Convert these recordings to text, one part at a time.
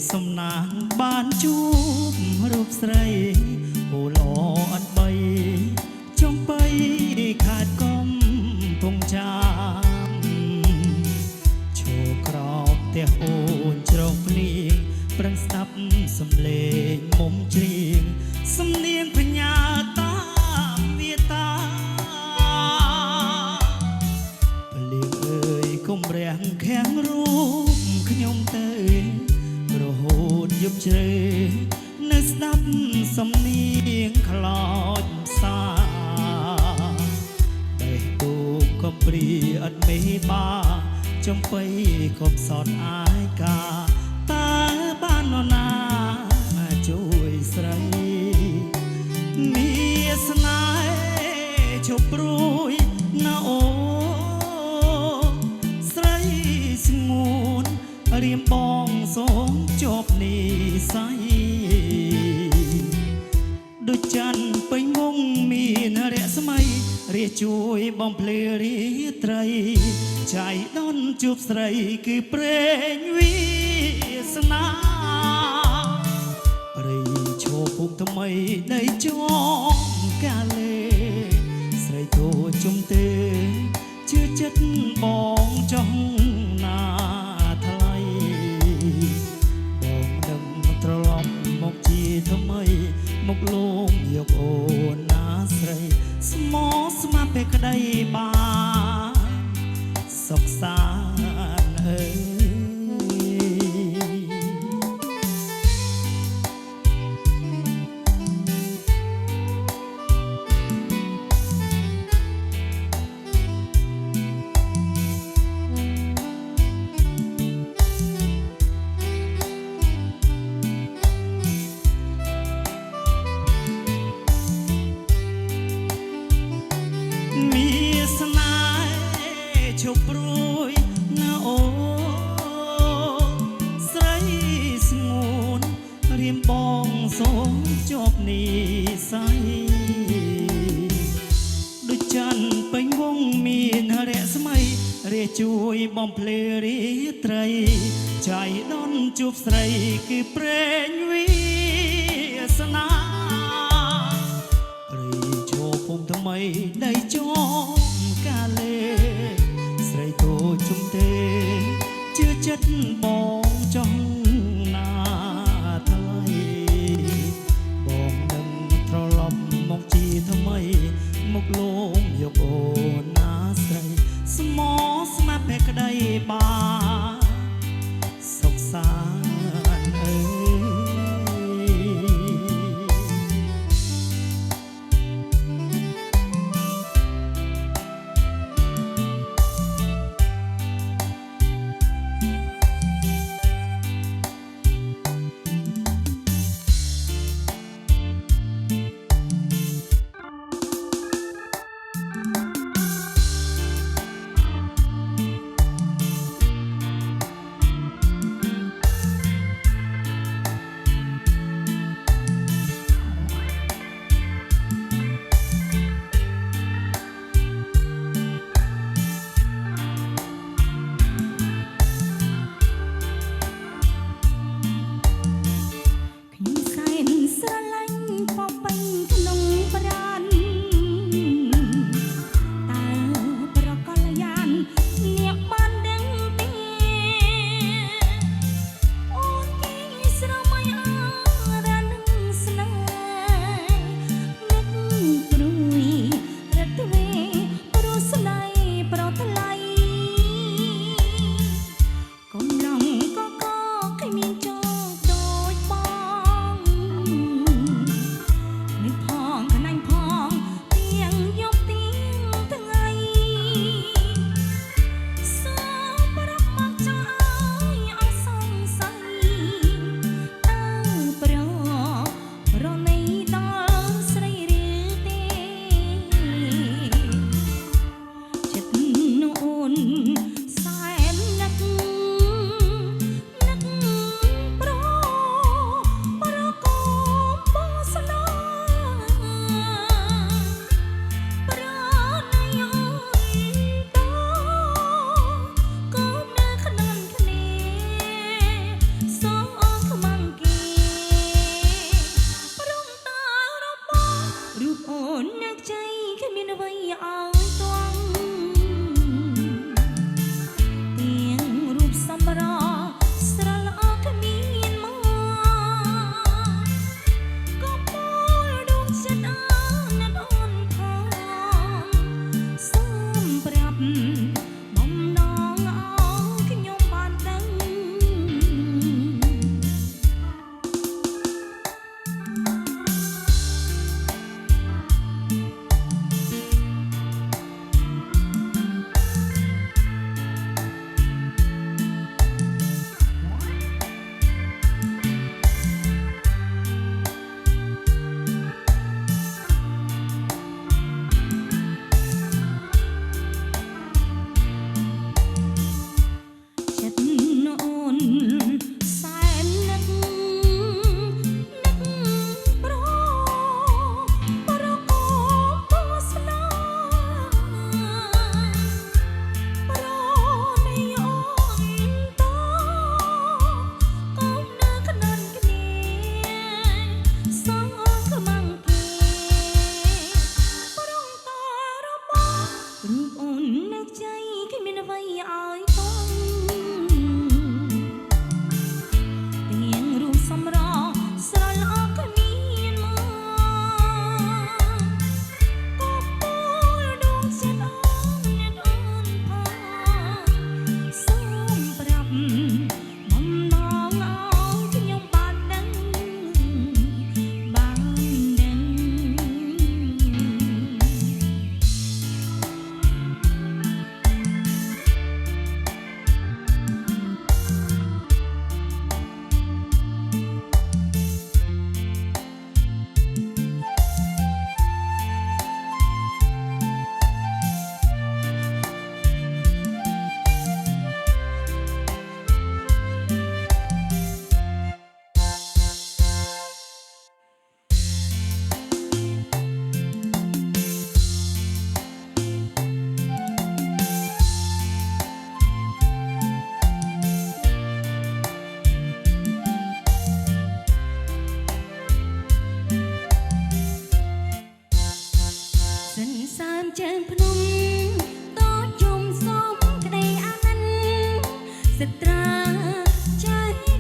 សំណាងបានជួបរូបស្រីអូល្អអត់បីចំបីខាតកំពងចាំឈរក្រោបផ្ទះអូនជ្រោកភ្លៀងប្រឹងស្ដាប់សំឡេងមុំជ្រៀងសំនៀងបញ្ញាតាមវាតាលៀងអើយគុំរាំងខាំងរូបខ្ញុំទៅរហូតយប់ជ្រៅនៅស្ដាប់សំនៀងខ្លោចសាបេះដូងក៏ព្រីអត់មេបាចំបីគប់សតអាយកាតើបាននរណាជួយស្រីមានស្នេហ៍ជប់ព្រួយណាអូស្រីស្ងួនរៀមបងសូមជាប់និស័យដូចច័ន្ទពេញវងមានរស្មីរាជួយបំភ្លឺរាត្រីចៃដន្យជួបស្រីគឺព្រេងវាសនារីឈោពុកថ្មីដីជាប់កាលេស្រីទូជុំទេជឿចិត្តបងចង់ណាថ្លៃបងនឹងត្រឡប់មកជាថ្មីមកលងយកអូនណាស្រីស្មោះស្មាប់ពេលក្តីបានសុខសាន្តអើយមានស្នេហ៍ឈប់ព្រួយណាអូស្រីស្ងួនរៀមបងសូមជាប់និស័យដូចច័ន្ទពេញវងមានរស្មីរាជួយបំភ្លឺរាត្រីចៃដន្យជួបស្រីគឺព្រេងវាសនាពុំថ្មីដីជាប់កាលេស្រីទូជុំទេជឿចិត្តបងចង់ណាថ្លៃបងនឹងត្រឡប់មកជាថ្មីមកលងយកអូនណាស្រីស្មោះស្មាប់ពេលក្តីបានសុខសាន្តអើយ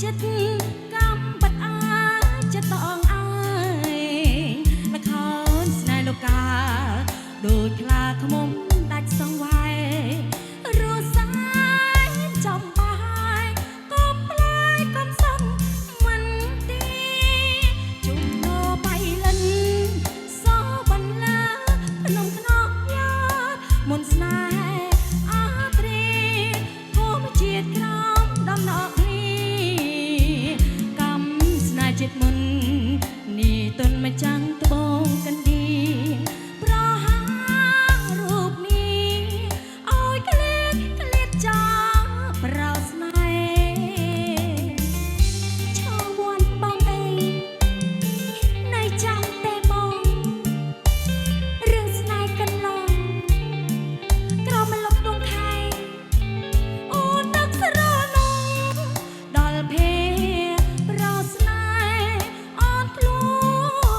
ចិត្តកំបាត់អាចិត្តតងអើយល្ខោនស្នេហ៍លោកកាដូចខ្លាឃ្មុំដាច់សង្វាយរសាយចំបាយក៏ផ្លាយកំសំមិនទីជុំណបៃលិនសបន្លាភ្នំខ្នងយ៉ាមុនស្នេហ៍អាត្រីធម្មជាតិក្រំដំណក់គ្នាកម្មស្នេហ៍ចិត្តមុននេះទុនមិនចាំងត្បូងកណ្ដៀងប្រហារូបនេះឲ្យក្លៀតក្លៀតចាប្រោស្នេហ៍ឈរវ័នបងអីនៅចាំតែបងរឿងស្នេហ៍កន្លងក្រមលុបដងខែអូននឹកស្រណងដល់ភេប្រោស្នេហ៍អត់ធ្លា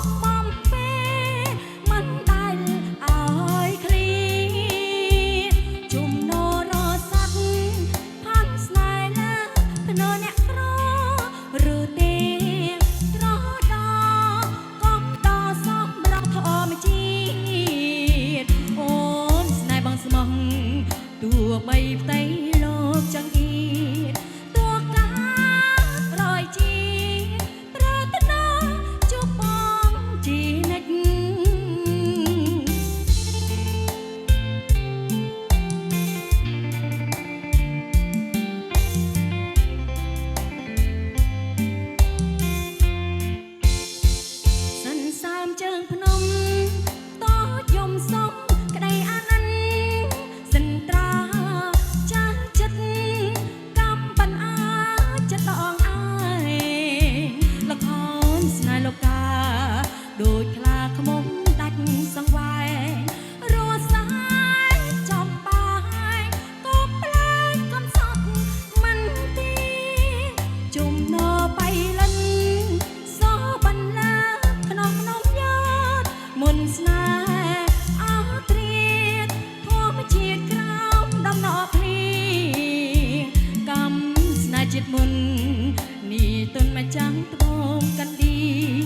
ប់បំពេមិនដែលឲ្យឃ្លៀជុំណរស័ព្ទផាន់ស្នេហ៍ណាភ្នើអ្នកក្រឬទេត្រដល់កំដសម្រាប់ធម្មជាតិអូនស្នេហ៍បងស្មោះទោះបីផ្ទៃលោកចង្អៀតទោះកាប្រយជាប្រាថ្នាជួបបងជានិច្ចសន្សើមជើងភ្នំតយំសុំក្តីអាណិនសិនត្រាចាស់ចិត្តកំបណ្អាចិត្តដងអើយល្ខោនស្នេហ៍លោកកាដូចខ្លាឃ្មុំដាច់សង្វាយរសាយចំបាយក៏ផ្លែកំសត់មិនទីជុំណបៃលិនសបន្លាក្នុងយ៉ាតមុនស្នេហ៍អត្រីធម្មជាតិក្រោមដំណក់ភ្លៀងកម្មស្នេហ៍ជាតិមុននេះទុនមកចាំងត្បូងកណ្ដៀង